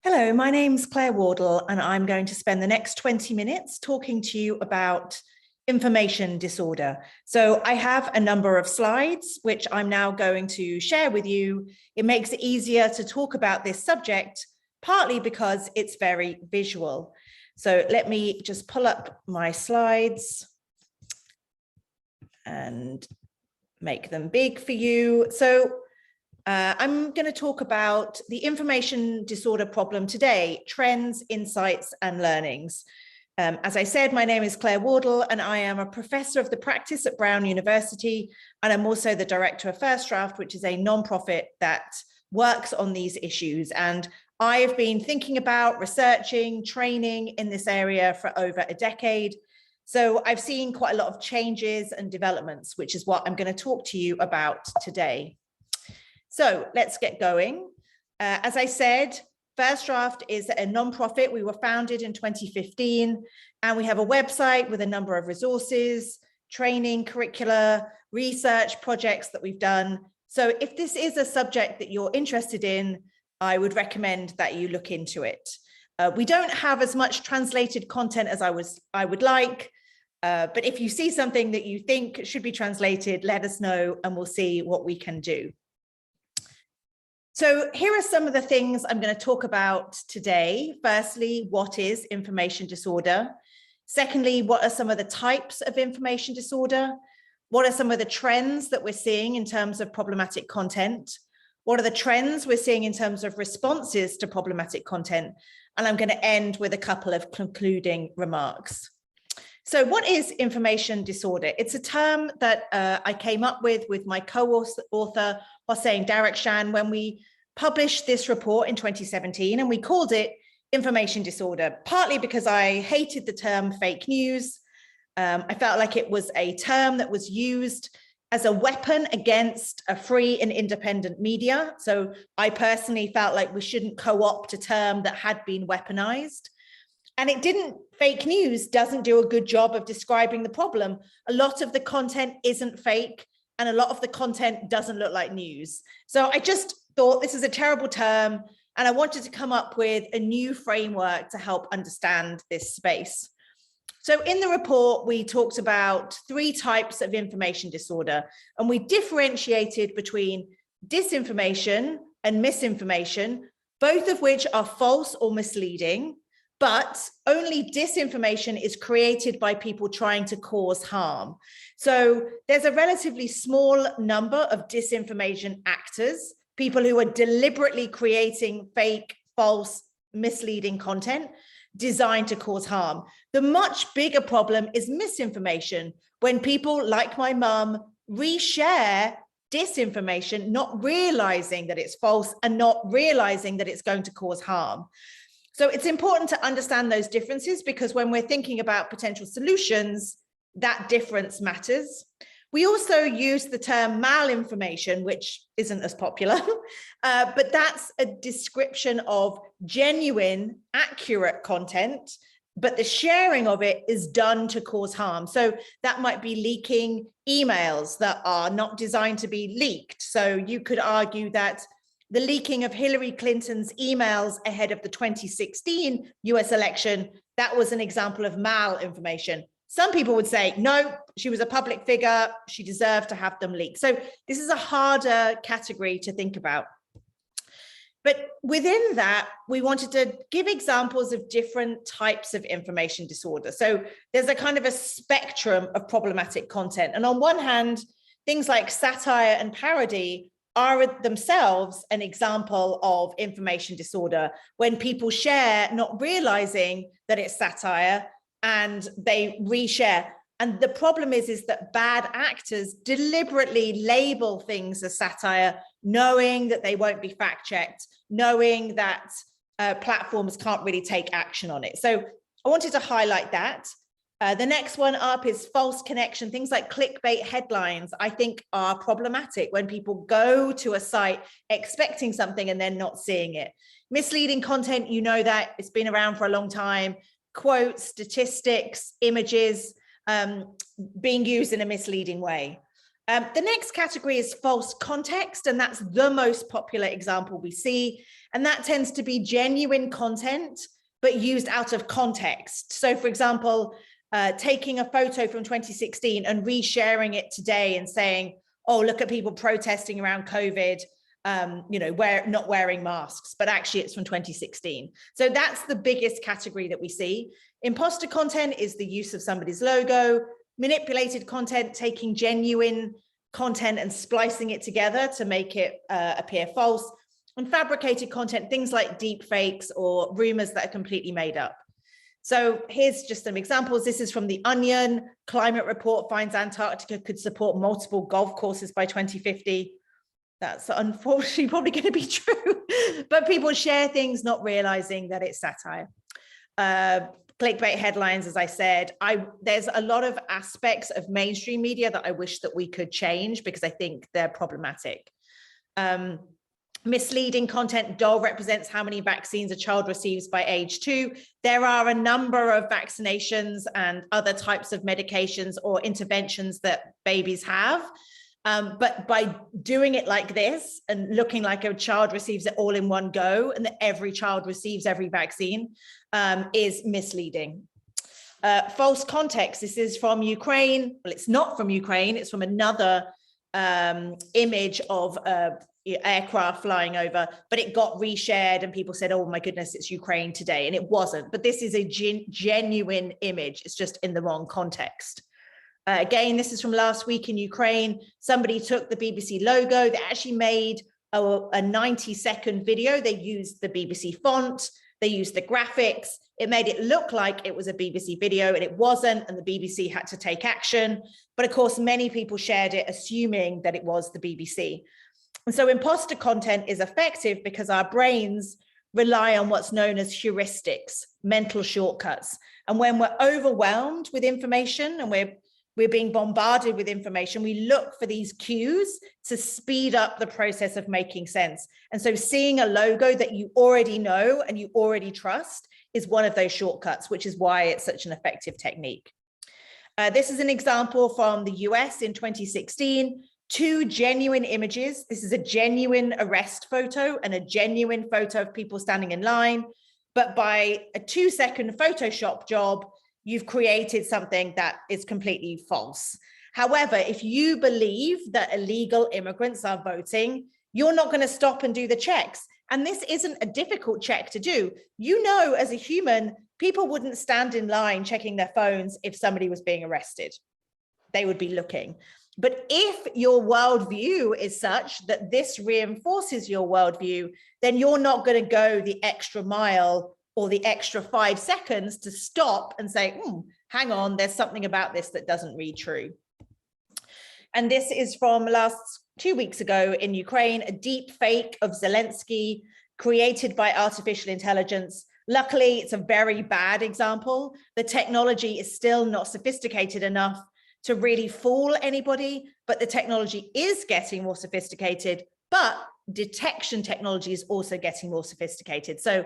Hello, my name's Claire Wardle, and I'm going to spend the next 20 minutes talking to you about information disorder. So I have a number of slides, which I'm now going to share with you. It makes it easier to talk about this subject, partly because it's very visual. So let me just pull up my slides and make them big for you. So I'm going to talk about the information disorder problem today, trends, insights, and learnings. As I said, my name is Claire Wardle, and I am a professor of the practice at Brown University, and I'm also the director of First Draft, which is a nonprofit that works on these issues. And I have been thinking about researching, training in this area for over a decade. So I've seen quite a lot of changes and developments, which is what I'm going to talk to you about today. So let's get going. As I said, First Draft is a nonprofit. We were founded in 2015, and we have a website with a number of resources, training, curricula, research projects that we've done. So if this is a subject that you're interested in, I would recommend that you look into it. We don't have as much translated content as I would like, but if you see something that you think should be translated, let us know and we'll see what we can do. So here are some of the things I'm going to talk about today. Firstly, what is information disorder? Secondly, what are some of the types of information disorder? What are some of the trends that we're seeing in terms of problematic content? What are the trends we're seeing in terms of responses to problematic content? And I'm going to end with a couple of concluding remarks. So what is information disorder? It's a term that I came up with my co-author, Hossein Darakhshan, when we published this report in 2017, and we called it information disorder, partly because I hated the term fake news. I felt like it was a term that was used as a weapon against a free and independent media. So I personally felt like we shouldn't co-opt a term that had been weaponized. And fake news doesn't do a good job of describing the problem. A lot of the content isn't fake, and a lot of the content doesn't look like news. So I just thought this is a terrible term, and I wanted to come up with a new framework to help understand this space. So in the report, we talked about 3 types of information disorder, and we differentiated between disinformation and misinformation, both of which are false or misleading. But only disinformation is created by people trying to cause harm. So there's a relatively small number of disinformation actors, people who are deliberately creating fake, false, misleading content designed to cause harm. The much bigger problem is misinformation, when people like my mum reshare disinformation, not realizing that it's false and not realizing that it's going to cause harm. So it's important to understand those differences, because when we're thinking about potential solutions, that difference matters. We also use the term malinformation, which isn't as popular, but that's a description of genuine, accurate content, but the sharing of it is done to cause harm. So that might be leaking emails that are not designed to be leaked. So you could argue that the leaking of Hillary Clinton's emails ahead of the 2016 US election, that was an example of malinformation. Some people would say, no, she was a public figure, she deserved to have them leaked. So this is a harder category to think about. But within that, we wanted to give examples of different types of information disorder. So there's a kind of a spectrum of problematic content. And on one hand, things like satire and parody are themselves an example of information disorder, when people share not realizing that it's satire and they reshare. And the problem is that bad actors deliberately label things as satire, knowing that they won't be fact-checked, knowing that platforms can't really take action on it. So I wanted to highlight that. The next one up is false connection. Things like clickbait headlines, I think, are problematic when people go to a site expecting something and then not seeing it. Misleading content, you know that it's been around for a long time. Quotes, statistics, images being used in a misleading way. The next category is false context, and that's the most popular example we see. And that tends to be genuine content, but used out of context. So for example, taking a photo from 2016 and resharing it today and saying, oh, look at people protesting around COVID, not wearing masks, but actually it's from 2016. So that's the biggest category that we see. Imposter content is the use of somebody's logo. Manipulated content, taking genuine content and splicing it together to make it appear false. And fabricated content, things like deep fakes or rumors that are completely made up. So here's just some examples. This is from The Onion. Climate report finds Antarctica could support multiple golf courses by 2050. That's unfortunately probably going to be true, but people share things not realizing that it's satire. Clickbait headlines, as I said, there's a lot of aspects of mainstream media that I wish that we could change because I think they're problematic. Misleading content. Doll represents how many vaccines a child receives by age 2. There are a number of vaccinations and other types of medications or interventions that babies have. But by doing it like this and looking like a child receives it all in one go and that every child receives every vaccine is misleading. False context. This is from Ukraine. Well, it's not from Ukraine. It's from another image of aircraft flying over, but it got reshared and people said, oh my goodness, it's Ukraine today. And it wasn't, but this is a genuine image. It's just in the wrong context. Again, this is from last week in Ukraine. Somebody took the BBC logo. They actually made a 90-second video. They used the BBC font. They used the graphics. It made it look like it was a BBC video, and it wasn't, and the BBC had to take action. But of course, many people shared it, assuming that it was the BBC. And so imposter content is effective because our brains rely on what's known as heuristics, mental shortcuts. And when we're overwhelmed with information and we're being bombarded with information, we look for these cues to speed up the process of making sense. And so seeing a logo that you already know and you already trust is one of those shortcuts, which is why it's such an effective technique. This is an example from the US in 2016, 2 genuine images. This is a genuine arrest photo and a genuine photo of people standing in line. But by a 2-second Photoshop job, you've created something that is completely false. However, if you believe that illegal immigrants are voting, you're not going to stop and do the checks. And this isn't a difficult check to do. You know, as a human, people wouldn't stand in line checking their phones if somebody was being arrested. They would be looking. But if your worldview is such that this reinforces your worldview, then you're not going to go the extra mile or the extra 5 seconds to stop and say, hang on, there's something about this that doesn't read true. And this is from last 2 weeks ago in Ukraine, a deep fake of Zelensky created by artificial intelligence. Luckily, it's a very bad example. The technology is still not sophisticated enough to really fool anybody, but the technology is getting more sophisticated, but detection technology is also getting more sophisticated. So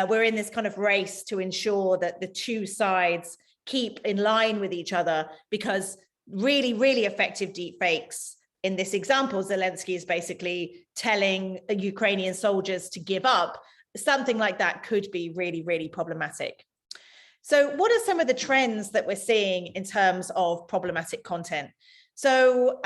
we're in this kind of race to ensure that the two sides keep in line with each other, because really, really effective deep fakes. In this example, Zelensky is basically telling Ukrainian soldiers to give up. Something like that could be really, really problematic. So what are some of the trends that we're seeing in terms of problematic content? So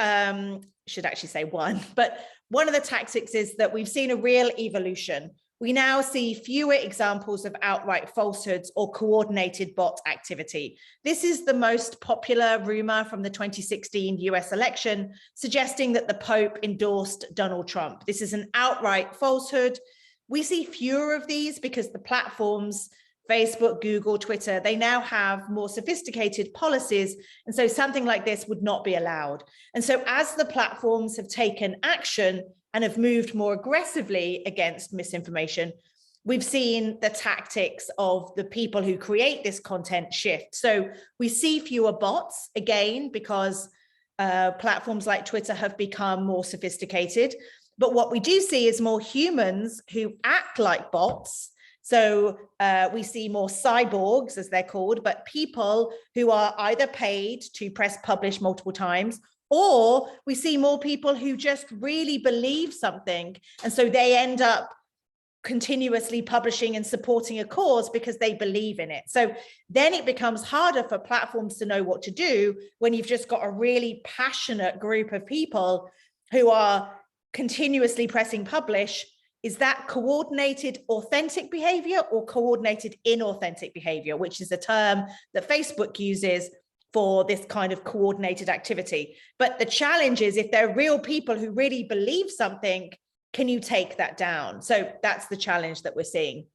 should actually say one, but one of the tactics is that we've seen a real evolution. We now see fewer examples of outright falsehoods or coordinated bot activity. This is the most popular rumor from the 2016 US election, suggesting that the Pope endorsed Donald Trump. This is an outright falsehood. We see fewer of these because the platforms, Facebook, Google, Twitter, they now have more sophisticated policies. And so something like this would not be allowed. And so as the platforms have taken action and have moved more aggressively against misinformation, we've seen the tactics of the people who create this content shift. So we see fewer bots, again, because platforms like Twitter have become more sophisticated. But what we do see is more humans who act like bots. So we see more cyborgs, as they're called, but people who are either paid to press publish multiple times Or we see more people who just really believe something, and so they end up continuously publishing and supporting a cause because they believe in it. So then it becomes harder for platforms to know what to do when you've just got a really passionate group of people who are continuously pressing publish. Is that coordinated authentic behavior or coordinated inauthentic behavior, which is a term that Facebook uses for this kind of coordinated activity? But the challenge is, if there are real people who really believe something, can you take that down? So that's the challenge that we're seeing.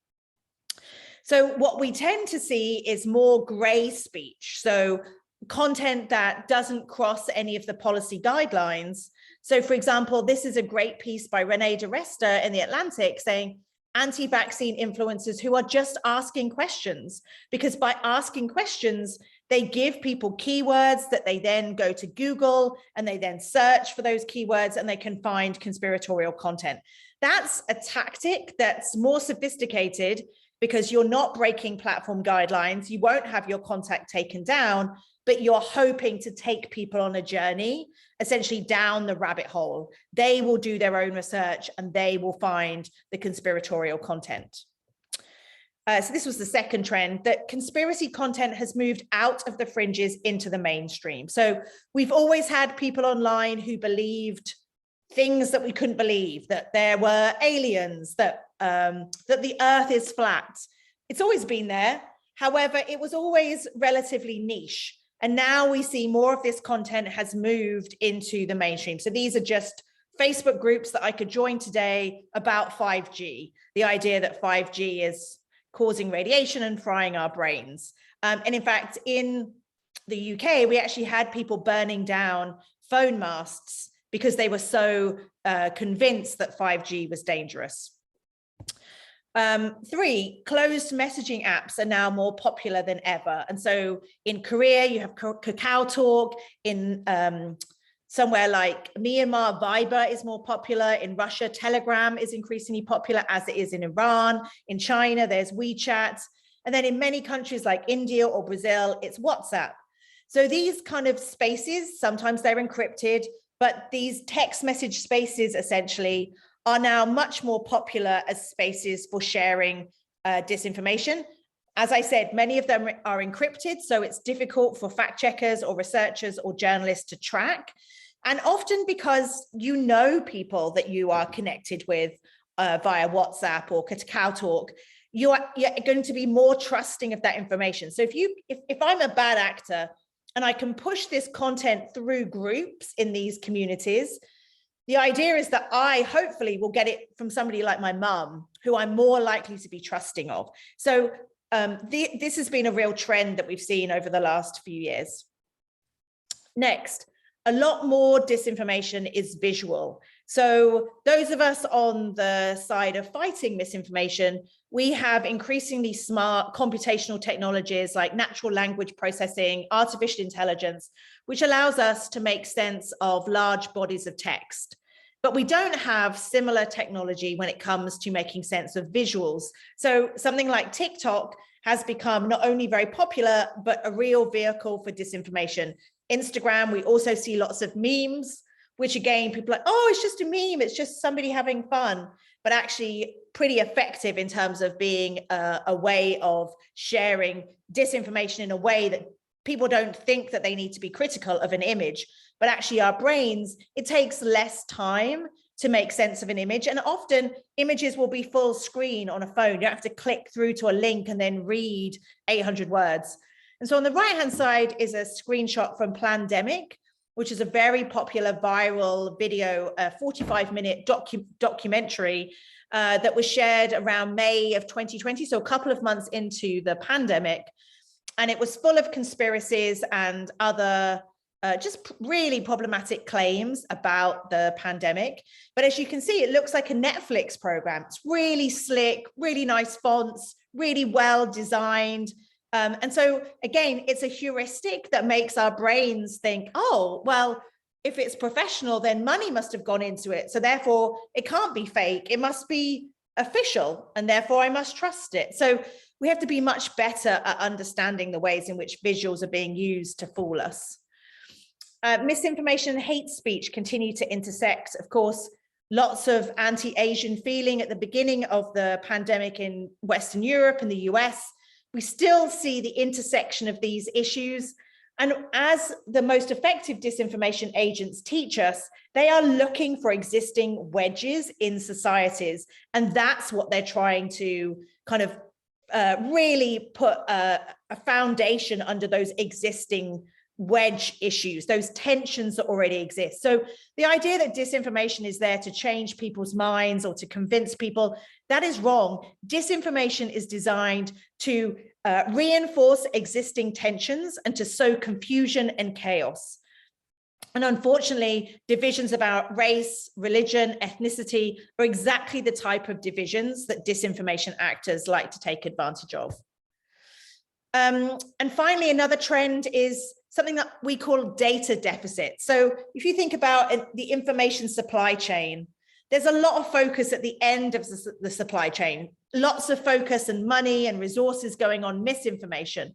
So what we tend to see is more gray speech. So content that doesn't cross any of the policy guidelines. So for example, this is a great piece by Renee DeResta in The Atlantic saying, anti-vaccine influencers who are just asking questions, because by asking questions, they give people keywords that they then go to Google and they then search for those keywords and they can find conspiratorial content. That's a tactic that's more sophisticated because you're not breaking platform guidelines. You won't have your content taken down, but you're hoping to take people on a journey, essentially down the rabbit hole. They will do their own research and they will find the conspiratorial content. So this was the second trend, that conspiracy content has moved out of the fringes into the mainstream. So we've always had people online who believed things that we couldn't believe, that there were aliens, that the earth is flat. It's always been there. However, it was always relatively niche. And now we see more of this content has moved into the mainstream. So these are just Facebook groups that I could join today about 5G, the idea that 5G is causing radiation and frying our brains. And in fact, in the UK, we actually had people burning down phone masts because they were so convinced that 5G was dangerous. 3, closed messaging apps are now more popular than ever. And so in Korea, you have Kakao Talk. In somewhere like Myanmar, Viber is more popular. In Russia, Telegram is increasingly popular, as it is in Iran. In China, there's WeChat. And then in many countries like India or Brazil, it's WhatsApp. So these kind of spaces, sometimes they're encrypted, but these text message spaces essentially are now much more popular as spaces for sharing disinformation. As I said, many of them are encrypted, so it's difficult for fact checkers or researchers or journalists to track. And often because you know people that you are connected with via WhatsApp or Kakao Talk, you're going to be more trusting of that information. So if I'm a bad actor and I can push this content through groups in these communities, the idea is that I hopefully will get it from somebody like my mum, who I'm more likely to be trusting of. So this has been a real trend that we've seen over the last few years. Next, a lot more disinformation is visual. So those of us on the side of fighting misinformation, we have increasingly smart computational technologies like natural language processing, artificial intelligence, which allows us to make sense of large bodies of text. But we don't have similar technology when it comes to making sense of visuals. So something like TikTok has become not only very popular, but a real vehicle for disinformation. Instagram, we also see lots of memes, which again, people are like, oh, it's just a meme, it's just somebody having fun, but actually pretty effective in terms of being a way of sharing disinformation in a way that people don't think that they need to be critical of an image, but actually our brains, it takes less time to make sense of an image. And often images will be full screen on a phone. You don't have to click through to a link and then read 800 words. And so on the right-hand side is a screenshot from Plandemic, which is a very popular viral video, a 45-minute documentary that was shared around May of 2020, so a couple of months into the pandemic. And it was full of conspiracies and other just really problematic claims about the pandemic. But as you can see, it looks like a Netflix program. It's really slick, really nice fonts, really well designed. And so again, it's a heuristic that makes our brains think, oh, well, if it's professional, then money must have gone into it. So therefore it can't be fake. It must be official. And therefore I must trust it. So we have to be much better at understanding the ways in which visuals are being used to fool us. Misinformation and hate speech continue to intersect. Of course, lots of anti-Asian feeling at the beginning of the pandemic in Western Europe and the US. We still see the intersection of these issues. And as the most effective disinformation agents teach us, they are looking for existing wedges in societies. And that's what they're trying to kind of really put a foundation under those existing wedge issues, those tensions that already exist. So the idea that disinformation is there to change people's minds or to convince people, that is wrong. Disinformation is designed to reinforce existing tensions and to sow confusion and chaos. And unfortunately, divisions about race, religion, ethnicity are exactly the type of divisions that disinformation actors like to take advantage of. And finally, another trend is something that we call data deficit. So if you think about the information supply chain, there's a lot of focus at the end of the supply chain, lots of focus and money and resources going on misinformation.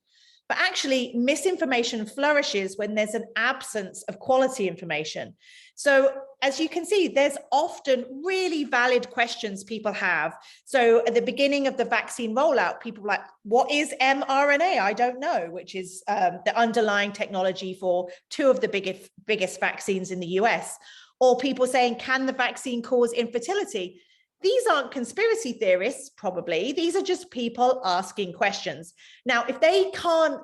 But actually, misinformation flourishes when there's an absence of quality information. So as you can see, there's often really valid questions people have. So at the beginning of the vaccine rollout, people were like, what is mRNA? I don't know, which is the underlying technology for two of the biggest vaccines in the US. Or people saying, can the vaccine cause infertility? These aren't conspiracy theorists, probably. These are just people asking questions. Now, if they can't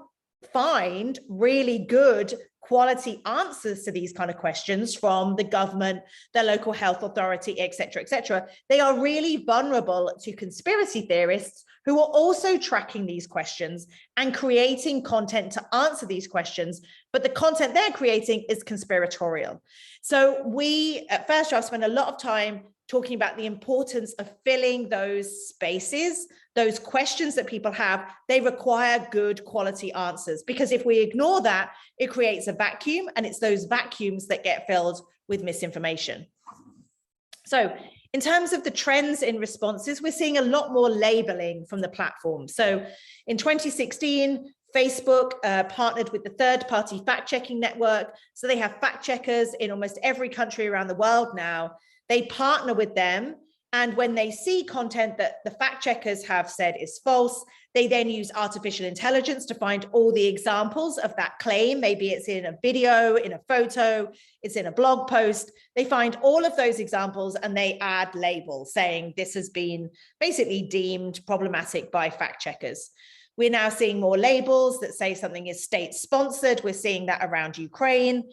find really good quality answers to these kind of questions from the government, their local health authority, et cetera, they are really vulnerable to conspiracy theorists who are also tracking these questions and creating content to answer these questions. But the content they're creating is conspiratorial. So we at First Draft spend a lot of time talking about the importance of filling those spaces, those questions that people have. They require good quality answers, because if we ignore that, it creates a vacuum, and it's those vacuums that get filled with misinformation. So in terms of the trends in responses, we're seeing a lot more labeling from the platform. So in 2016, Facebook partnered with the third-party fact-checking network. So they have fact checkers in almost every country around the world now. They partner with them, and when they see content that the fact checkers have said is false, they then use artificial intelligence to find all the examples of that claim. Maybe it's in a video, in a photo, it's in a blog post. They find all of those examples and they add labels saying this has been basically deemed problematic by fact checkers. We're now seeing more labels that say something is state-sponsored. We're seeing that around Ukraine.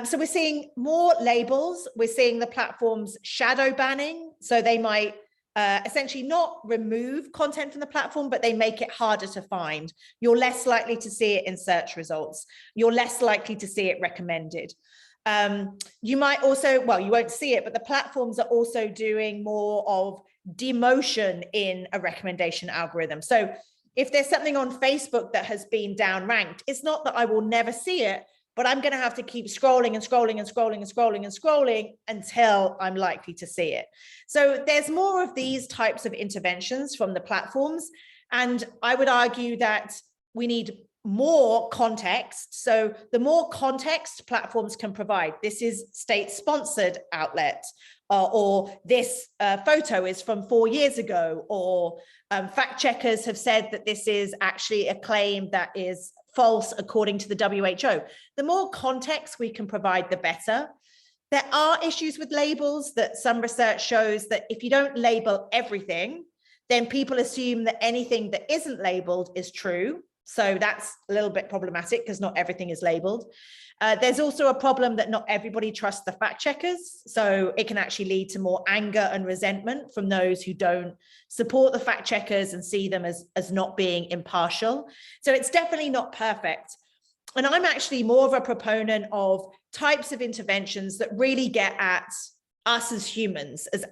So we're seeing more labels. We're seeing the platforms shadow banning. So they might essentially not remove content from the platform, but they make it harder to find. You're less likely to see it in search results. You're less likely to see it recommended. You might also, well, you won't see it, but the platforms are also doing more of demotion in a recommendation algorithm. So if there's something on Facebook that has been downranked, it's not that I will never see it, but I'm going to have to keep scrolling and scrolling and scrolling and scrolling and scrolling until I'm likely to see it. So there's more of these types of interventions from the platforms. And I would argue that we need more context. So the more context platforms can provide, this is state-sponsored outlet, or this photo is from 4 years ago, or fact checkers have said that this is actually a claim that is false according to the WHO. The more context we can provide, the better. There are issues with labels that some research shows that if you don't label everything, then people assume that anything that isn't labeled is true. So that's a little bit problematic because not everything is labeled. There's also a problem that not everybody trusts the fact checkers. So it can actually lead to more anger and resentment from those who don't support the fact checkers and see them as not being impartial. So it's definitely not perfect. And I'm actually more of a proponent of types of interventions that really get at us as humans, as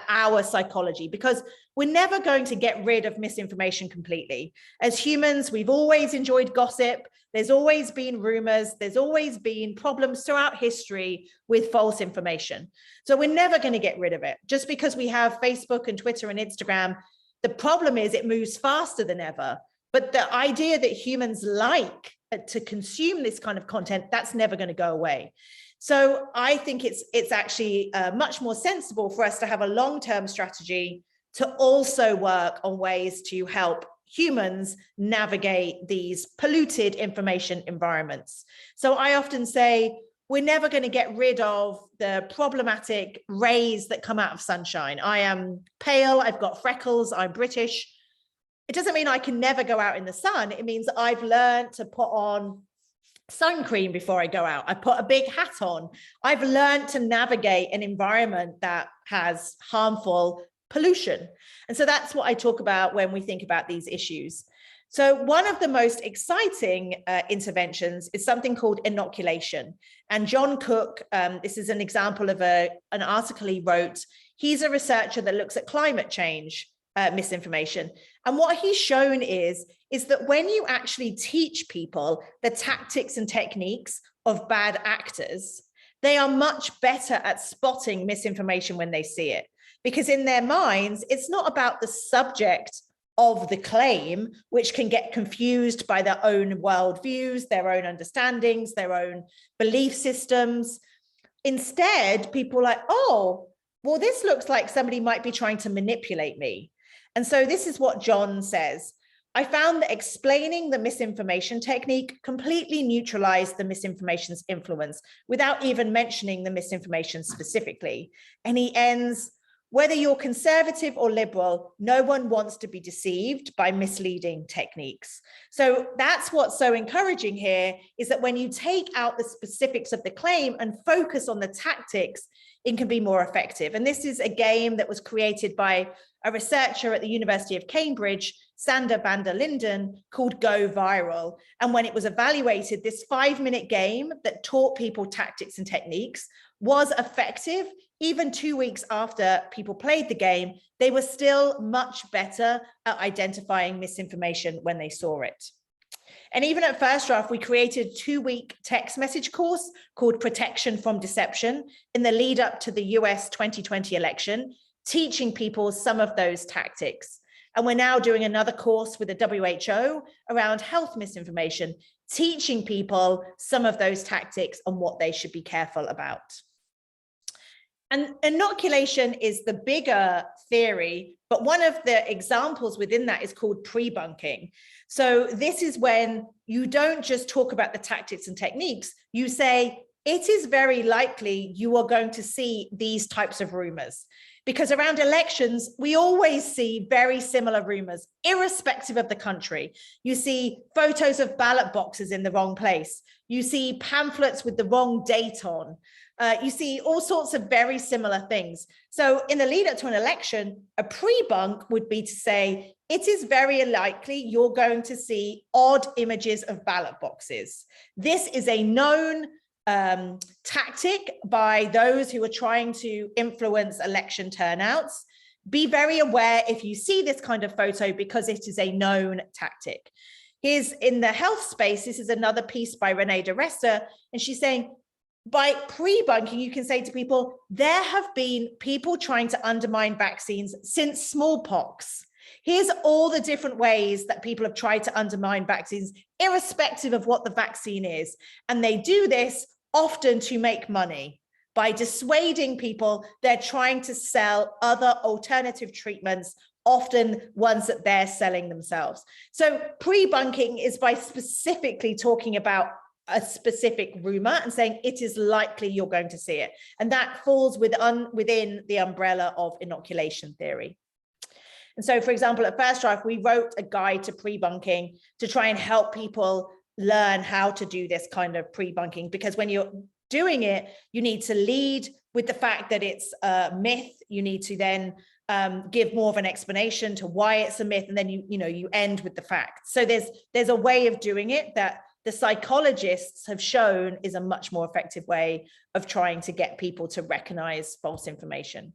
our psychology, because we're never going to get rid of misinformation completely. As humans, we've always enjoyed gossip. There's always been rumors. There's always been problems throughout history with false information. So we're never going to get rid of it. Just because we have Facebook and Twitter and Instagram, the problem is it moves faster than ever. But the idea that humans like to consume this kind of content, that's never going to go away. So I think it's actually much more sensible for us to have a long-term strategy to also work on ways to help humans navigate these polluted information environments. So I often say, we're never going to get rid of the problematic rays that come out of sunshine. I am pale, I've got freckles, I'm British. It doesn't mean I can never go out in the sun. It means I've learned to put on sun cream before I go out. I put a big hat on. I've learned to navigate an environment that has harmful pollution. And so that's what I talk about when we think about these issues. So one of the most exciting interventions is something called inoculation. And John Cook, this is an example of an article he wrote. He's a researcher that looks at climate change misinformation. And what he's shown is that when you actually teach people the tactics and techniques of bad actors, they are much better at spotting misinformation when they see it. Because in their minds, it's not about the subject of the claim, which can get confused by their own worldviews, their own understandings, their own belief systems. Instead, people are like, oh, well, this looks like somebody might be trying to manipulate me. And so this is what John says. I found that explaining the misinformation technique completely neutralized the misinformation's influence without even mentioning the misinformation specifically. And he ends, whether you're conservative or liberal, no one wants to be deceived by misleading techniques. So that's what's so encouraging here, is that when you take out the specifics of the claim and focus on the tactics, it can be more effective. And this is a game that was created by a researcher at the University of Cambridge, Sander van der Linden, called Go Viral. And when it was evaluated, this 5-minute game that taught people tactics and techniques was effective. Even 2 weeks after people played the game, they were still much better at identifying misinformation when they saw it. And even at First Draft, we created a 2-week text message course called Protection from Deception in the lead up to the US 2020 election, teaching people some of those tactics. And we're now doing another course with the WHO around health misinformation, teaching people some of those tactics and what they should be careful about. And inoculation is the bigger theory, but one of the examples within that is called prebunking. So this is when you don't just talk about the tactics and techniques, you say, it is very likely you are going to see these types of rumors. Because around elections, we always see very similar rumors, irrespective of the country. You see photos of ballot boxes in the wrong place. You see pamphlets with the wrong date on. You see all sorts of very similar things. So in the lead up to an election, a pre-bunk would be to say, it is very likely you're going to see odd images of ballot boxes. This is a known tactic by those who are trying to influence election turnouts. Be very aware if you see this kind of photo, because it is a known tactic. Here's in the health space, this is another piece by Renee DeResta, and she's saying, by pre-bunking, you can say to people, there have been people trying to undermine vaccines since smallpox. Here's all the different ways that people have tried to undermine vaccines, irrespective of what the vaccine is. And they do this often to make money. By dissuading people, they're trying to sell other alternative treatments, often ones that they're selling themselves. So pre-bunking is by specifically talking about a specific rumor and saying it is likely you're going to see it. And that falls within the umbrella of inoculation theory. And so, for example, at First Draft, we wrote a guide to pre-bunking to try and help people learn how to do this kind of pre-bunking, because when you're doing it, you need to lead with the fact that it's a myth. You need to then give more of an explanation to why it's a myth, and then you end with the facts. So there's a way of doing it that the psychologists have shown is a much more effective way of trying to get people to recognize false information.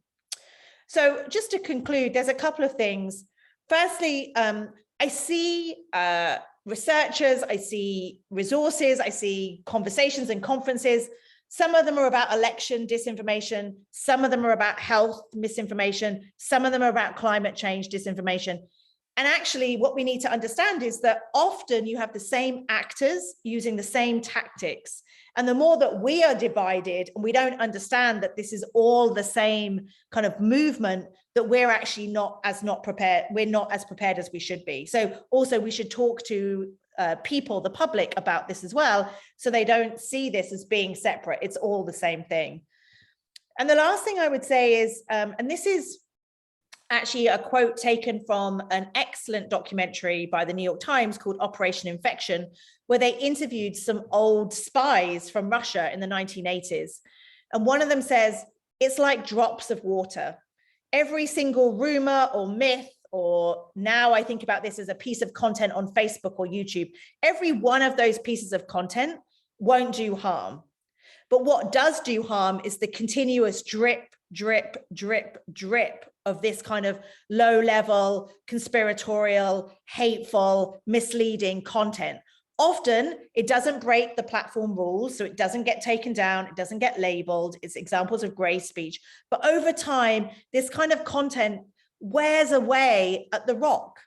So just to conclude, there's a couple of things. Firstly, I see researchers, I see resources, I see conversations and conferences. Some of them are about election disinformation. Some of them are about health misinformation. Some of them are about climate change disinformation. And actually, what we need to understand is that often you have the same actors using the same tactics. And the more that we are divided and we don't understand that this is all the same kind of movement, that we're actually not as prepared as we should be. So also we should talk to people, the public, about this as well, so they don't see this as being separate. It's all the same thing. And the last thing I would say is, and this is actually a quote taken from an excellent documentary by the New York Times called Operation Infection, where they interviewed some old spies from Russia in the 1980s. And one of them says, it's like drops of water. Every single rumor or myth, or now I think about this as a piece of content on Facebook or YouTube, every one of those pieces of content won't do harm. But what does do harm is the continuous drip, drip, drip, drip of this kind of low-level, conspiratorial, hateful, misleading content. Often it doesn't break the platform rules, so it doesn't get taken down, it doesn't get labeled, it's examples of gray speech. But over time, this kind of content wears away at the rock.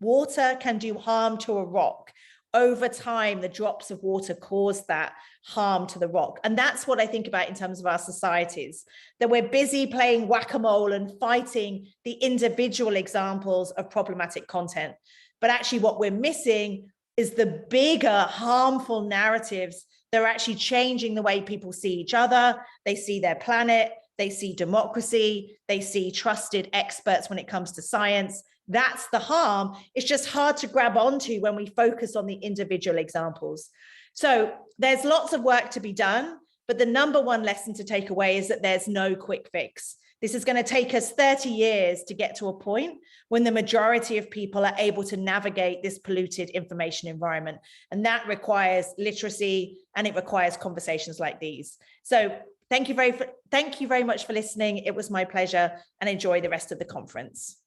Water can do harm to a rock. Over time, the drops of water cause that harm to the rock. And that's what I think about in terms of our societies, that we're busy playing whack-a-mole and fighting the individual examples of problematic content. But actually what we're missing is the bigger harmful narratives that are actually changing the way people see each other, they see their planet, they see democracy, they see trusted experts when it comes to science. That's the harm. It's just hard to grab onto when we focus on the individual examples. So there's lots of work to be done, but the number one lesson to take away is that there's no quick fix. This is going to take us 30 years to get to a point when the majority of people are able to navigate this polluted information environment. And that requires literacy, and it requires conversations like these. So thank you very much for listening. It was my pleasure, and enjoy the rest of the conference.